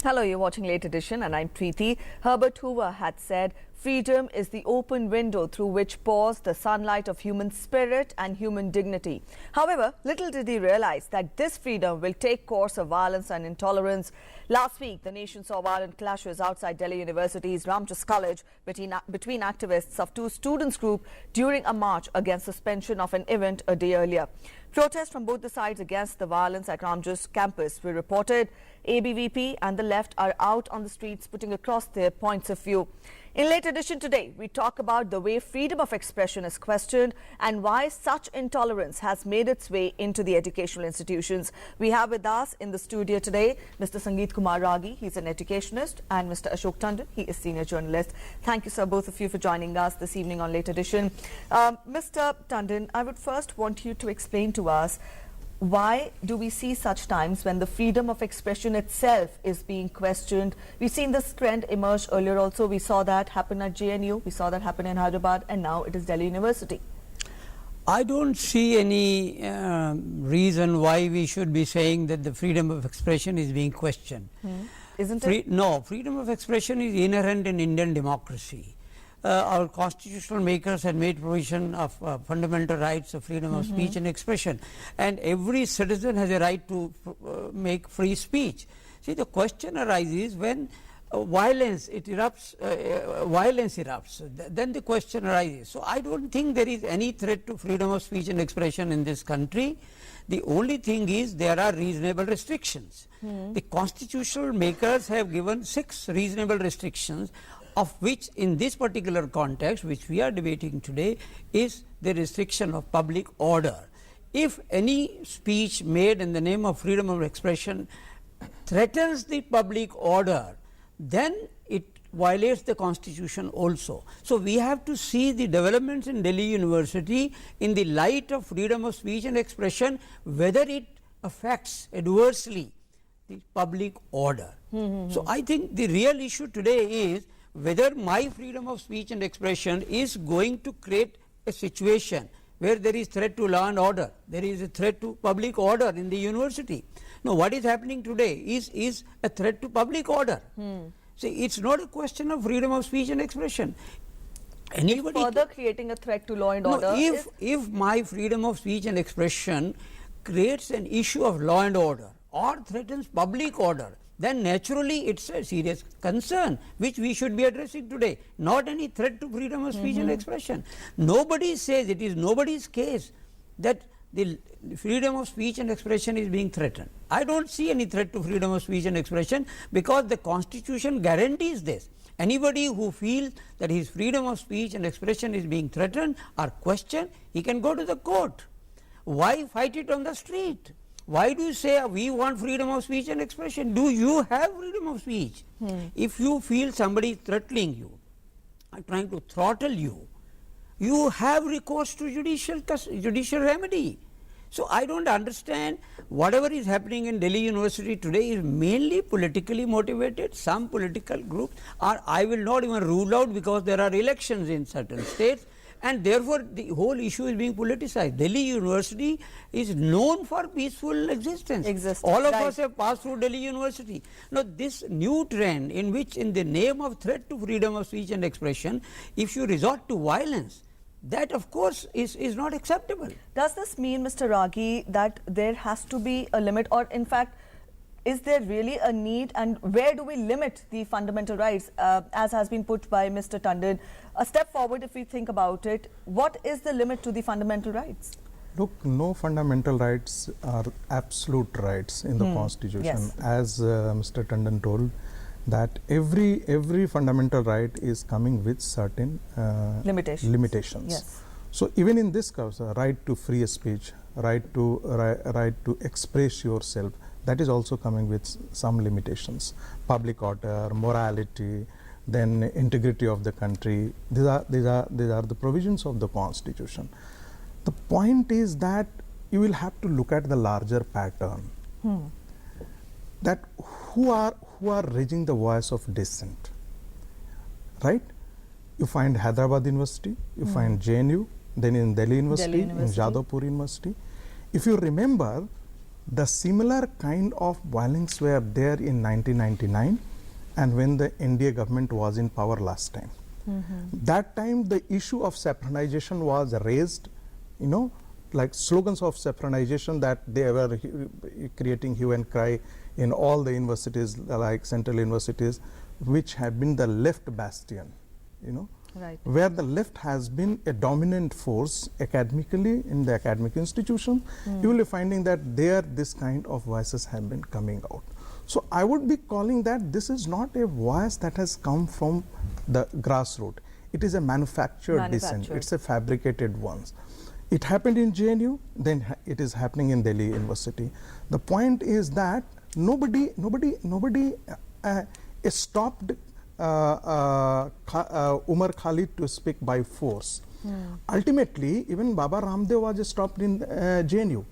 Hello, you're watching Late Edition and I'm Preeti. Herbert Hoover had said, "Freedom is the open window through which pours the sunlight of human spirit and human dignity." However, little did he realize that this freedom will take course of violence and intolerance. Last week, the nation saw violent clashes outside Delhi University's Ramjas College between activists of two students' group during a march against suspension of an event a day earlier. Protests from both the sides against the violence at Ramjas campus were reported. ABVP and the left are out on the streets putting across their points of view. In Late Edition today, we talk about the way freedom of expression is questioned and why such intolerance has made its way into the educational institutions. We have with us in the studio today Mr. Sangeet Kumar Ragi, he's an educationist, and Mr. Ashok Tandon, he is senior journalist. Thank you, sir, both of you, for joining us this evening on Late Edition. Mr. Tandon, I would first want you to explain to us, why do we see such times when the freedom of expression itself is being questioned? We've seen this trend emerge earlier also. We saw that happen at JNU, we saw that happen in Hyderabad, and now it is Delhi University. I don't see any reason why we should be saying that the freedom of expression is being questioned. Isn't it? No, freedom of expression is inherent in Indian democracy. Our constitutional makers had made provision of fundamental rights of freedom of speech and expression, and every citizen has a right to make free speech. See, the question arises when violence erupts, then the question arises. So I don't think there is any threat to freedom of speech and expression in this country. The only thing is there are reasonable restrictions. The constitutional makers have given 6 reasonable restrictions, of which in this particular context which we are debating today is the restriction of public order. If any speech made in the name of freedom of expression threatens the public order, then it violates the constitution also. So we have to see the developments in Delhi University in the light of freedom of speech and expression, whether it affects adversely the public order. So I think the real issue today is whether my freedom of speech and expression is going to create a situation where there is threat to law and order, there is a threat to public order in the university. No, what is happening today is a threat to public order. See, it's not a question of freedom of speech and expression. Anybody Further creating a threat to law and order. If my freedom of speech and expression creates an issue of law and order or threatens public order, then naturally it's a serious concern which we should be addressing today, not any threat to freedom of speech and expression. Nobody says, it is nobody's case that the freedom of speech and expression is being threatened. I don't see any threat to freedom of speech and expression because the constitution guarantees this. Anybody who feels that his freedom of speech and expression is being threatened or questioned, he can go to the court. Why fight it on the street? Why do you say we want freedom of speech and expression? Do you have freedom of speech? If you feel somebody is threatening you, trying to throttle you, you have recourse to judicial remedy. So I don't understand, whatever is happening in Delhi University today is mainly politically motivated. Some political groups are, I will not even rule out, because there are elections in certain states, and therefore the whole issue is being politicized. Delhi University is known for peaceful existence. All of us have passed through Delhi University. Now this new trend in which, in the name of threat to freedom of speech and expression, if you resort to violence, that of course is not acceptable. Does this mean, Mr. Ragi, that there has to be a limit, or in fact, is there really a need, and where do we limit the fundamental rights, as has been put by Mr. Tandon? A step forward, if we think about it, what is the limit to the fundamental rights? Look, no fundamental rights are absolute rights in the Constitution. Yes. As Mr. Tandon told, that every fundamental right is coming with certain limitations. Yes. So even in this case, right to free speech, right to express yourself, that is also coming with some limitations. Public order, morality, then integrity of the country. These are the provisions of the Constitution. The point is that you will have to look at the larger pattern. That who are raising the voice of dissent, right? You find Hyderabad University, you find JNU, then in Delhi University, in Jadavpur University. If you remember, The similar kind of violence were there in 1999 and when the NDA government was in power last time. That time the issue of saffronization was raised, you know, like slogans of saffronization that they were creating hue and cry in all the universities like central universities, which have been the left bastion, you know. Right. Where the left has been a dominant force academically in the academic institution, you will be finding that there this kind of voices have been coming out. So I would be calling that this is not a voice that has come from the grassroots. It is a manufactured dissent. It's a fabricated one. It happened in JNU, then it is happening in Delhi University. The point is that nobody stopped Umar Khalid to speak by force. Ultimately, even Baba Ramdev was stopped in JNU,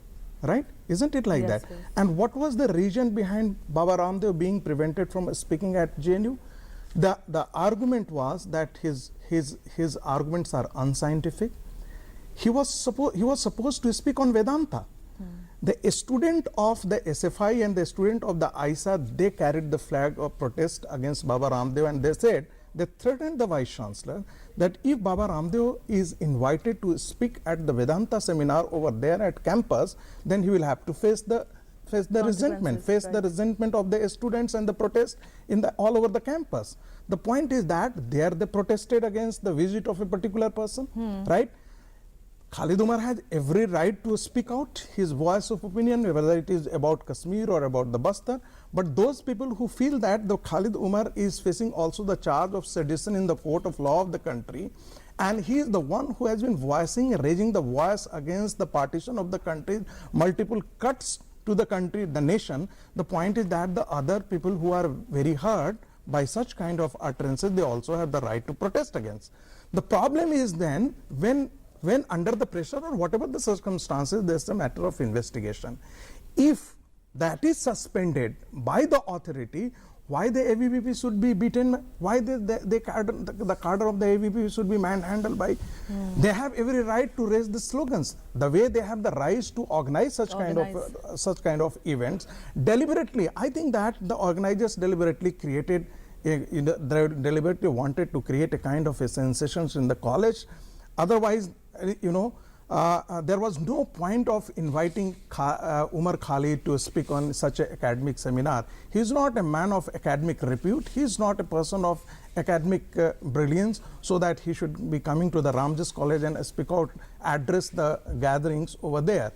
right? Isn't it like that? Yes. And what was the reason behind Baba Ramdev being prevented from speaking at JNU? The argument was that his arguments are unscientific. He was supposed to speak on Vedanta. The student of the SFI and the student of the ISA, they carried the flag of protest against Baba Ramdev, and they said, they threatened the Vice Chancellor that if Baba Ramdev is invited to speak at the Vedanta seminar over there at campus, then he will have to face the resentment, the resentment of the students and the protest in the all over the campus. The point is that there they protested against the visit of a particular person, right? Khalid Umar has every right to speak out his voice of opinion, whether it is about Kashmir or about the Bastar. But those people who feel that the Khalid Umar is facing also the charge of sedition in the court of law of the country, and he is the one who has been raising the voice against the partition of the country, multiple cuts to the country, the nation. The point is that the other people who are very hurt by such kind of utterances, they also have the right to protest against. The problem is then when under the pressure or whatever the circumstances, there's a matter of investigation. If that is suspended by the authority, why the AVP should be beaten? Why the cadre of the AVP should be manhandled by? They have every right to raise the slogans. The way they have the right to organize such kind of events deliberately. I think that the organizers deliberately created, deliberately wanted to create a kind of a sensation in the college. Otherwise, you know, there was no point of inviting Umar Khalid to speak on such an academic seminar. He is not a man of academic repute. He is not a person of academic brilliance, so that he should be coming to the Ramjas College and speak out, address the gatherings over there.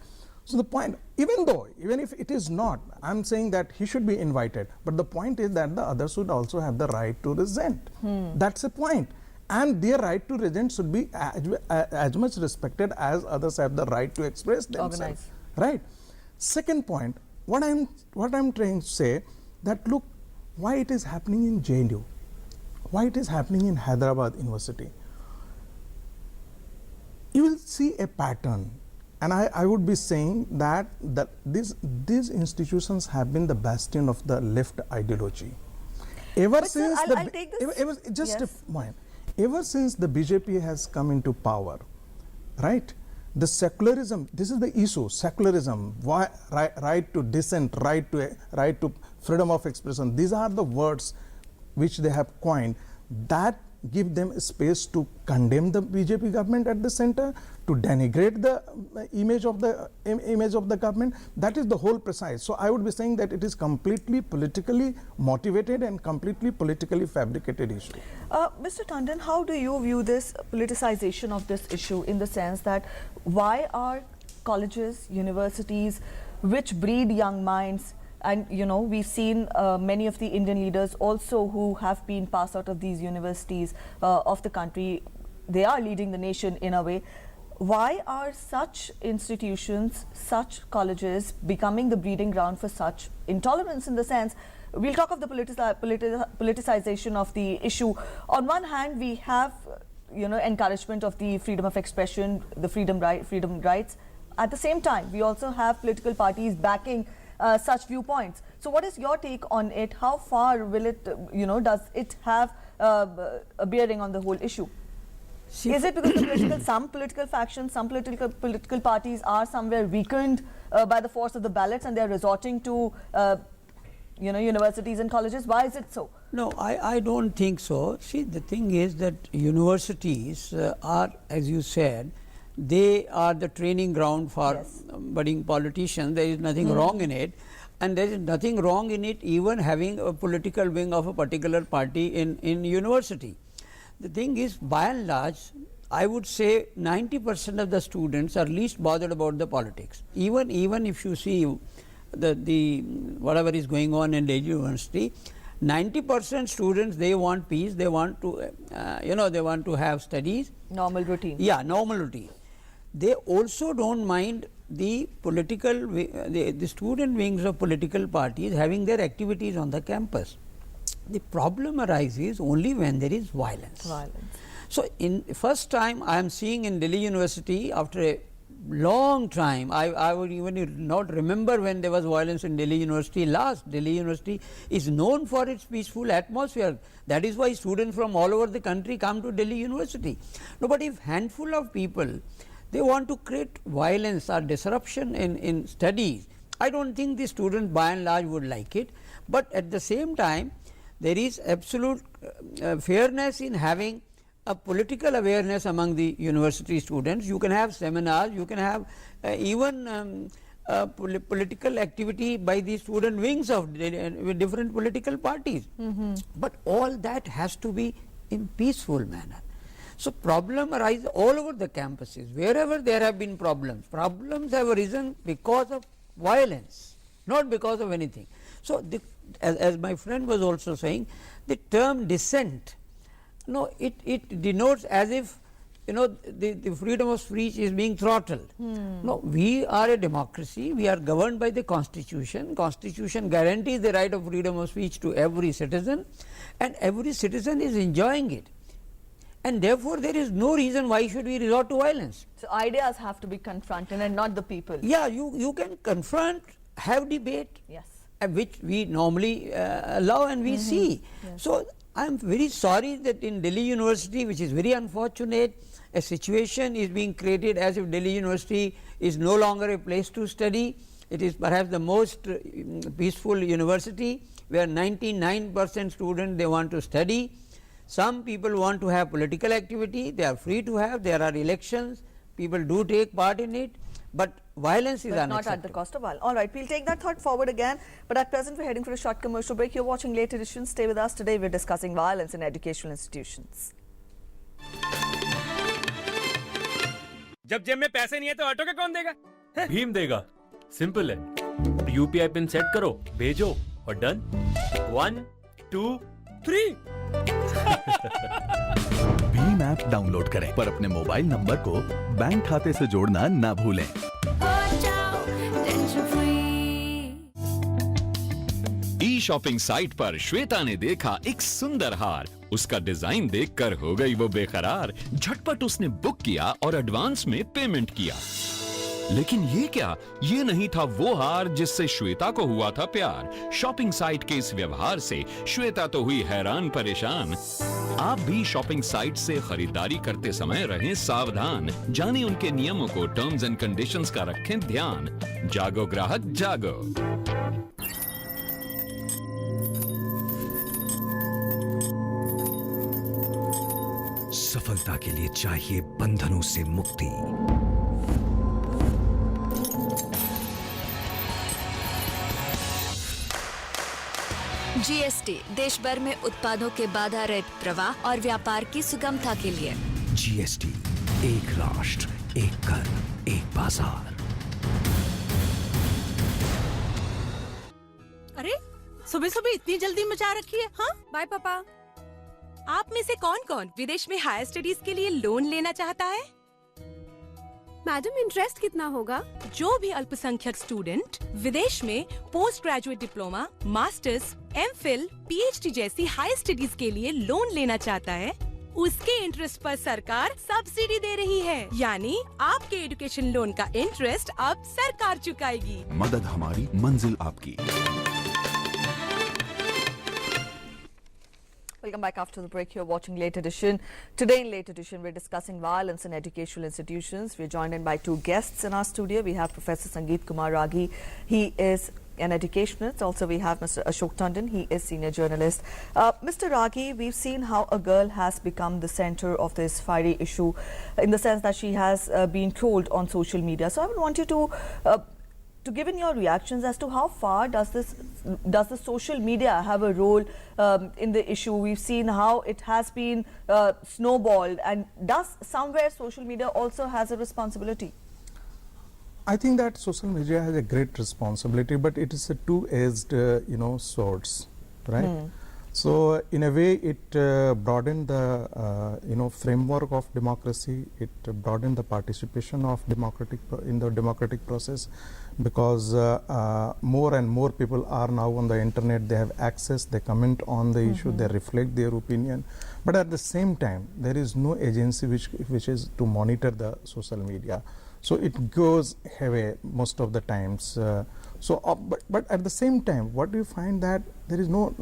So the point, even if it is not, I am saying that he should be invited. But the point is that the others should also have the right to resent. That's the point. And their right to resent should be as much respected as others have the right to express themselves. Right. Second point, what I'm trying to say, that look, why it is happening in JNU, why it is happening in Hyderabad University. You will see a pattern, and I would be saying that these institutions have been the bastion of the left ideology. Ever since Ever since the BJP has come into power, right, the secularism, this is the issue, secularism, right to dissent, right to freedom of expression, these are the words which they have coined that give them space to condemn the BJP government at the center, to denigrate the image of the government. That is the whole precise. So I would be saying that it is completely politically motivated and completely politically fabricated issue. Mr. Tandon, how do you view this politicization of this issue, in the sense that why are colleges, universities, which breed young minds, and you know, we've seen many of the Indian leaders also who have been passed out of these universities of the country, they are leading the nation in a way. Why are such institutions, such colleges becoming the breeding ground for such intolerance, in the sense, we'll talk of the politicization of the issue. On one hand, we have, you know, encouragement of the freedom of expression, the freedom rights. At the same time, we also have political parties backing such viewpoints. So what is your take on it? How far will it, you know, does it have a bearing on the whole issue? Is it because some political factions, some political parties are somewhere weakened by the force of the ballots and they're resorting to universities and colleges. Why is it so? No, I don't think so. See, the thing is that universities are, as you said, they are the training ground for Yes. budding politicians. There is nothing wrong in it, and there is nothing wrong in it even having a political wing of a particular party in university. The thing is, by and large, I would say 90% of the students are least bothered about the politics. Even if you see the whatever is going on in Delhi University, 90% students, they want peace, they want to they want to have studies, Normal routine. yeah, normal routine. They also don't mind the political the student wings of political parties having their activities on the campus. The problem arises only when there is violence. So, in first time I am seeing in Delhi University after a long time, I would even not remember when there was violence in Delhi University last. Delhi University is known for its peaceful atmosphere. That is why students from all over the country come to Delhi University. No, but if handful of people, they want to create violence or disruption in studies, I don't think the students by and large would like it. But at the same time, there is absolute fairness in having a political awareness among the university students. You can have seminars, you can have even political activity by the student wings of different political parties. But all that has to be in peaceful manner. So, problem arises all over the campuses. Wherever there have been problems have arisen because of violence, not because of anything. So, as my friend was also saying, the term dissent, no, it denotes as if the freedom of speech is being throttled. No, we are a democracy, we are governed by the Constitution. Constitution guarantees the right of freedom of speech to every citizen, and every citizen is enjoying it. And therefore, there is no reason why should we resort to violence. So, ideas have to be confronted and not the people. Yeah, you can confront, have debate, Yes. which we normally allow and we see. Yes. So, I am very sorry that in Delhi University, which is very unfortunate, a situation is being created as if Delhi University is no longer a place to study. It is perhaps the most peaceful university where 99% students, they want to study. Some people want to have political activity, they are free to have, there are elections, people do take part in it, but violence is unacceptable. Not at the cost of violence. All right, we'll take that thought forward again. But at present, we're heading for a short commercial break. You're watching Late Edition. Stay with us. Today, we're discussing violence in educational institutions. जब जेब में पैसे नहीं है तो auto का कौन देगा? भीम देगा। सिंपल है। यूपीआई पिन सेट करो, भेजो और डन। 1 2 3 भीम ऐप डाउनलोड करें, पर अपने मोबाइल नंबर को बैंक खाते से जोड़ना ना भूलें। ई शॉपिंग साइट पर श्वेता ने देखा एक सुंदर हार। उसका डिजाइन देखकर हो गई वो बेकरार। झटपट उसने बुक किया और एडवांस में पेमेंट किया। लेकिन ये क्या? ये नहीं था वो हार जिससे श्वेता को हुआ था प्यार। शॉपिंग साइट के इस व्यवहार से श्वेता तो हुई हैरान परेशान। आप भी शॉपिंग साइट से खरीदारी करते समय रहें सावधान। जानें उनके नियमों को, टर्म्स एंड कंडीशंस का रखें ध्यान। जागो ग्राहक जागो। सफलता के लिए चाहिए बंधनों से मुक्ति। जीएसटी देश भर में उत्पादों के बाधा रहित प्रवाह और व्यापार की सुगमता के लिए। जीएसटी, एक राष्ट्र, एक कर, एक बाजार। अरे सुबह सुबह इतनी जल्दी मचा रखी है? हाँ बाय पापा। आप में से कौन कौन विदेश में हायर स्टडीज के लिए लोन लेना चाहता है? मैडम, इंटरेस्ट कितना होगा? जो भी अल्पसंख्यक स्टूडेंट विदेश में post graduate diploma, masters, MPhil, PhD जैसी हाई स्टडीज के लिए लोन लेना चाहता है, उसके इंटरेस्ट पर सरकार सब्सिडी दे रही है। यानी आपके एजुकेशन लोन का इंटरेस्ट अब सरकार चुकाएगी। मदद हमारी, मंजिल आपकी। Welcome back after the break. You're watching Late Edition. Today in Late Edition, we're discussing violence in educational institutions. We're joined in by two guests in our studio. We have Professor Sangeet Kumar Ragi. He is an educationalist. Also, we have Mr. Ashok Tandon. He is senior journalist. Mr. Ragi, we've seen how a girl has become the center of this fiery issue in the sense that she has been trolled on social media. So I would want you to give in your reactions as to how far does the social media have a role in the issue. We've seen how it has been snowballed, and does somewhere social media also has a responsibility? I think that social media has a great responsibility, but it is a two-edged swords, right? So in a way it broadened the framework of democracy. It broadened the participation of in the democratic process, because more and more people are now on the internet. They have access, they comment on the issue, they reflect their opinion, but at the same time there is no agency which is to monitor the social media. So it goes away most of the times. But at the same time, what do you find that there is no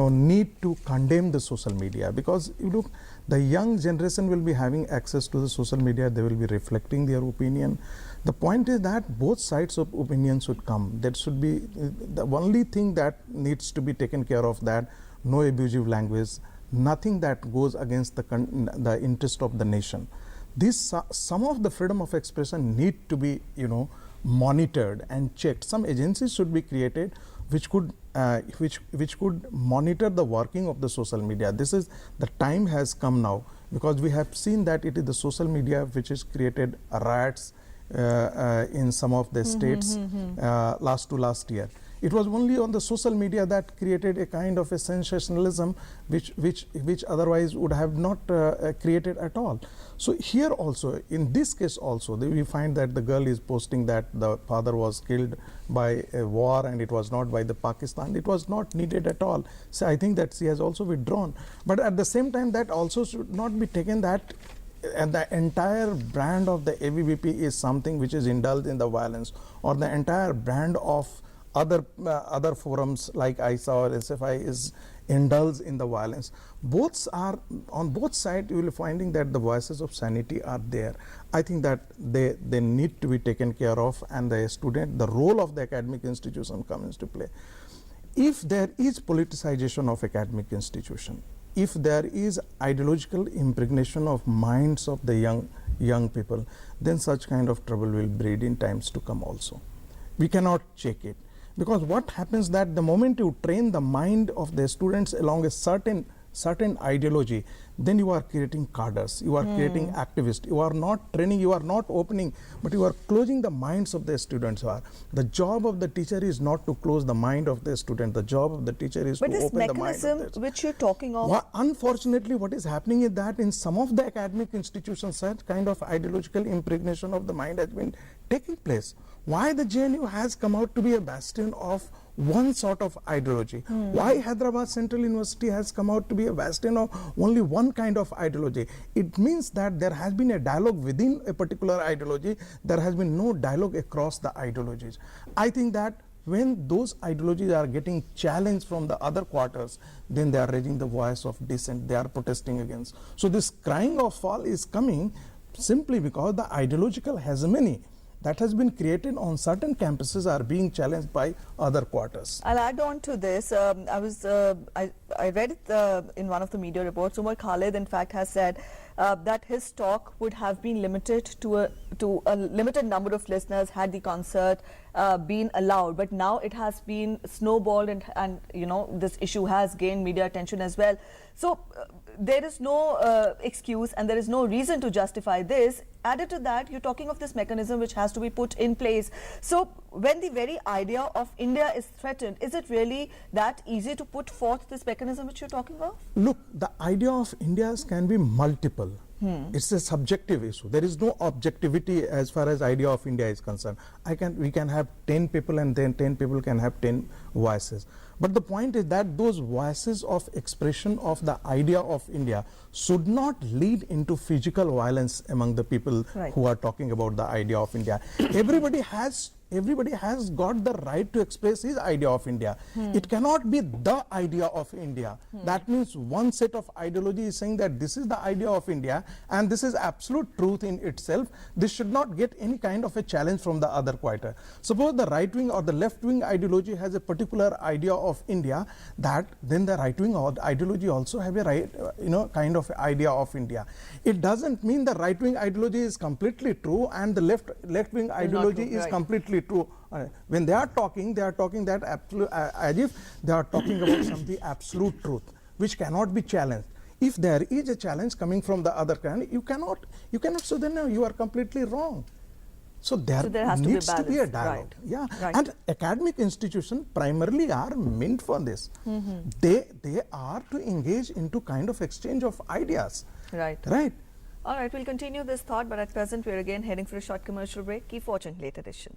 need to condemn the social media, because you look, the young generation will be having access to the social media. They will be reflecting their opinion. The point is that both sides of opinion should come. That should be the only thing that needs to be taken care of. That no abusive language, nothing that goes against the interest of the nation. This some of the freedom of expression need to be monitored and checked. Some agencies should be created which could monitor the working of the social media. This is the time has come now, because we have seen that it is the social media which has created riots in some of the states last year. It was only on the social media that created a kind of a sensationalism which otherwise would have not created at all. So here also, in this case also, we find that the girl is posting that the father was killed by a war and it was not by the Pakistan. It was not needed at all. So I think that she has also withdrawn. But at the same time, that also should not be taken that and the entire brand of the ABVP is something which is indulged in the violence, or the entire brand of other forums like ISA or SFI is indulged in the violence. On both sides you will finding that the voices of sanity are there. I think that they need to be taken care of, and the role of the academic institution comes into play. If there is politicization of academic institution, if there is ideological impregnation of minds of the young people, then such kind of trouble will breed in times to come also. We cannot check it, because what happens that the moment you train the mind of the students along a certain ideology, then you are creating cadres, you are creating activists. You are not training, you are not opening, but you are closing the minds of the students. The job of the teacher is not to close the mind of the student. The job of the teacher is to open the mind of the student. But this mechanism which you're talking of... Unfortunately, what is happening is that in some of the academic institutions, such kind of ideological impregnation of the mind has been taking place. Why the JNU has come out to be a bastion of one sort of ideology? Why Hyderabad Central University has come out to be a bastion of only one kind of ideology? It means that there has been a dialogue within a particular ideology. There has been no dialogue across the ideologies. I think that when those ideologies are getting challenged from the other quarters, then they are raising the voice of dissent. They are protesting against. So this crying of fall is coming simply because the ideological hegemony that has been created on certain campuses are being challenged by other quarters. I'll add on to this. I read it in one of the media reports. Umar Khalid, in fact, has said that his talk would have been limited to a limited number of listeners had the concert been allowed. But now it has been snowballed, and this issue has gained media attention as well. So there is no excuse and there is no reason to justify this. Added to that, you're talking of this mechanism which has to be put in place. So when the very idea of India is threatened, is it really that easy to put forth this mechanism which you're talking of? Look, the idea of India can be multiple. It's a subjective issue. There is no objectivity as far as idea of India is concerned. We can have 10 people and then 10 people can have 10 voices. But the point is that those voices of expression of the idea of India should not lead into physical violence among the people who are talking about the idea of India. Everybody has everybody has got the right to express his idea of India. It cannot be the idea of India. That means one set of ideology is saying that this is the idea of India and this is absolute truth in itself. This should not get any kind of a challenge from the other quarter. Suppose the right wing or the left wing ideology has a particular idea of India, that then the right wing ideology also have a right, kind of idea of India. It doesn't mean the right wing ideology is completely true and the left wing ideology is completely true. When they are talking that absolute, as if they are talking about something absolute truth which cannot be challenged. If there is a challenge coming from the other kind, you cannot, so then you are completely wrong. So there needs to be a dialogue. Right. Yeah, and academic institutions primarily are meant for this. They are to engage into kind of exchange of ideas. Right. All right, we'll continue this thought, but at present we're again heading for a short commercial break. Keep watching Late Edition.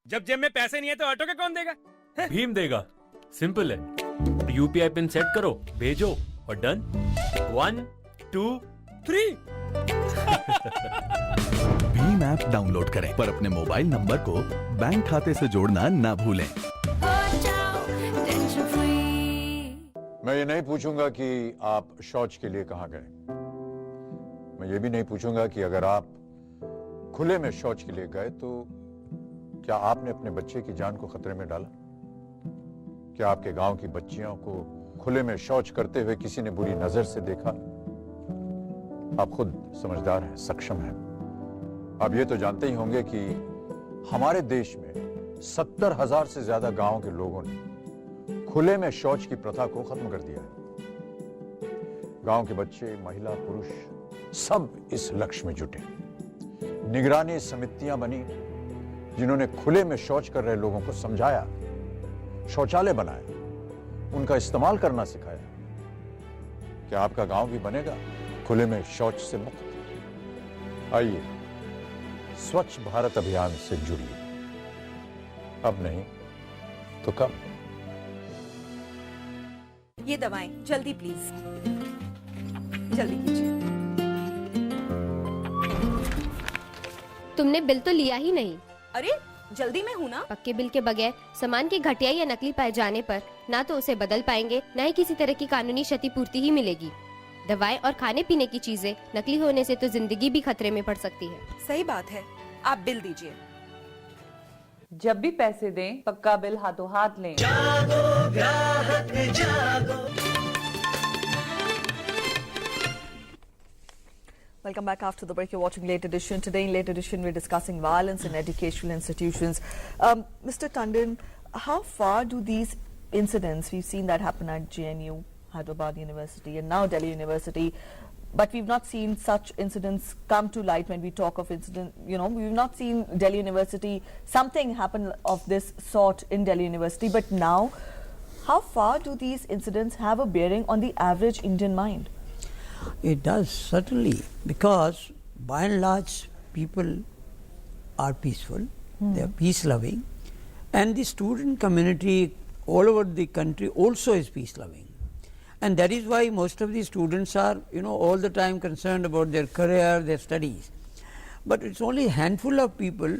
जब जेब में पैसे नहीं है तो auto का कौन देगा? भीम देगा। सिंपल है। यूपीआई पिन सेट करो, भेजो और डन। 1 2 3 भीम ऐप डाउनलोड करें पर अपने मोबाइल नंबर को बैंक खाते से जोड़ना ना भूलें। मैं ये नहीं पूछूंगा कि आप शौच के लिए कहां गए। मैं ये भी नहीं पूछूंगा कि अगर आप खुले में शौच के लिए गए तो क्या आपने अपने बच्चे की जान को खतरे में डाला? क्या आपके गांव की बच्चियों को खुले में शौच करते हुए किसी ने बुरी नजर से देखा? आप खुद समझदार हैं, सक्षम हैं। आप ये तो जानते ही होंगे कि हमारे देश में 70,000 से ज्यादा गांवों के लोगों ने खुले में शौच की प्रथा को खत्म कर दिया है। गांव के बच्चे, महिला, पुरुष सब इस लक्ष्य में जुटे। निगरानी समितियां बनी जिन्होंने खुले में शौच कर रहे लोगों को समझाया, शौचालय बनाया, उनका इस्तेमाल करना सिखाया। क्या आपका गांव भी बनेगा खुले में शौच से मुक्त? आइए स्वच्छ भारत अभियान से जुड़िए। अब नहीं तो कब? ये दवाएं जल्दी प्लीज, जल्दी कीजिए। तुमने बिल तो लिया ही नहीं। अरे जल्दी में हूँ ना। पक्के बिल के बगैर सामान की घटिया या नकली पाए जाने पर ना तो उसे बदल पाएंगे, ना ही किसी तरह की कानूनी क्षतिपूर्ति ही मिलेगी। दवाएं और खाने पीने की चीजें नकली होने से तो जिंदगी भी खतरे में पड़ सकती है। सही बात है, आप बिल दीजिए। जब भी पैसे दें पक्का बिल हाथों हाथ लें। जागो ग्राहक जागो। Welcome back after the break. You're watching Late Edition. Today in Late Edition, we're discussing violence in educational institutions. Mr. Tandon, how far do these incidents, we've seen that happen at JNU, Hyderabad University, and now Delhi University, but we've not seen such incidents come to light when we talk of incident, we've not seen Delhi University, something happen of this sort in Delhi University, but now, how far do these incidents have a bearing on the average Indian mind? It does, certainly, because by and large people are peaceful, they are peace loving, and the student community all over the country also is peace loving. And that is why most of the students are, all the time concerned about their career, their studies. But it's only a handful of people,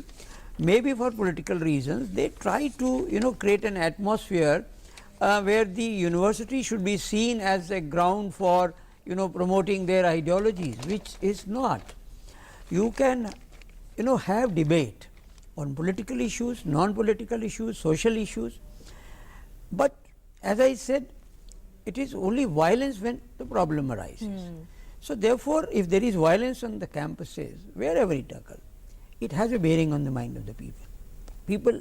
maybe for political reasons, they try to, create an atmosphere where the university should be seen as a ground for, promoting their ideologies, which is not. You can, have debate on political issues, non-political issues, social issues, but as I said, it is only violence when the problem arises. So therefore, if there is violence on the campuses, wherever it occurs, it has a bearing on the mind of the people. People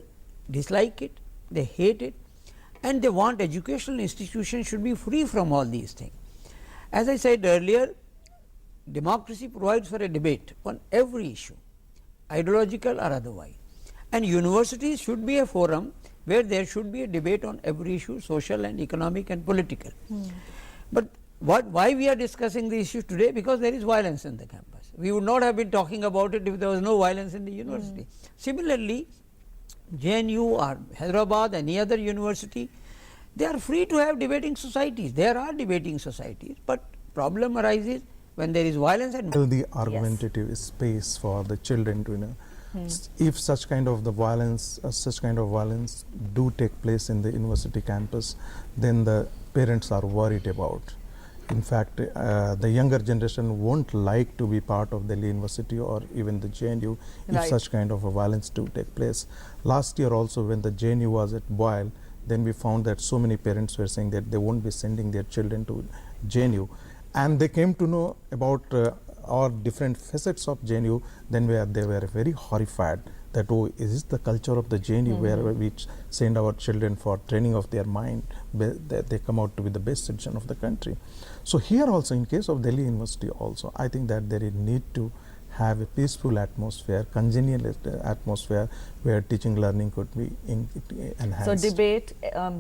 dislike it, they hate it, and they want educational institutions should be free from all these things. As I said earlier, democracy provides for a debate on every issue, ideological or otherwise, and universities should be a forum where there should be a debate on every issue, social and economic and political. But why we are discussing the issue today? Because there is violence in the campus. We would not have been talking about it if there was no violence in the university. Similarly, JNU or Hyderabad, any other university, they are free to have debating societies. There are debating societies, but problem arises when there is violence and the argumentative space for the children to, you know, if such kind of violence do take place in the university campus, then the parents are worried about. In fact, the younger generation won't like to be part of Delhi University or even the JNU if such kind of a violence do take place. Last year also, when the JNU was at boil, then we found that so many parents were saying that they won't be sending their children to JNU, and they came to know about our different facets of JNU. Then they were very horrified that, oh, is this the culture of the JNU where we send our children for training of their mind, that they come out to be the best citizen of the country. So here also, in case of Delhi University also, I think that there is need to have a peaceful atmosphere, congenial atmosphere where teaching learning could be enhanced. So debate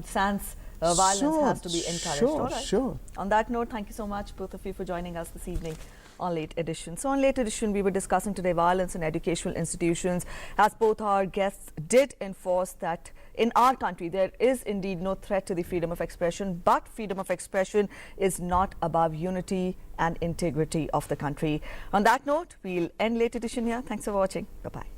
sans violence has to be encouraged. Sure, sure. On that note, thank you so much, both of you, for joining us this evening on Late Edition. So on Late Edition, we were discussing today violence in educational institutions, as both our guests did enforce that in our country there is indeed no threat to the freedom of expression, but freedom of expression is not above unity and integrity of the country. On that note, we'll end Late Edition here. Thanks for watching. Bye-bye.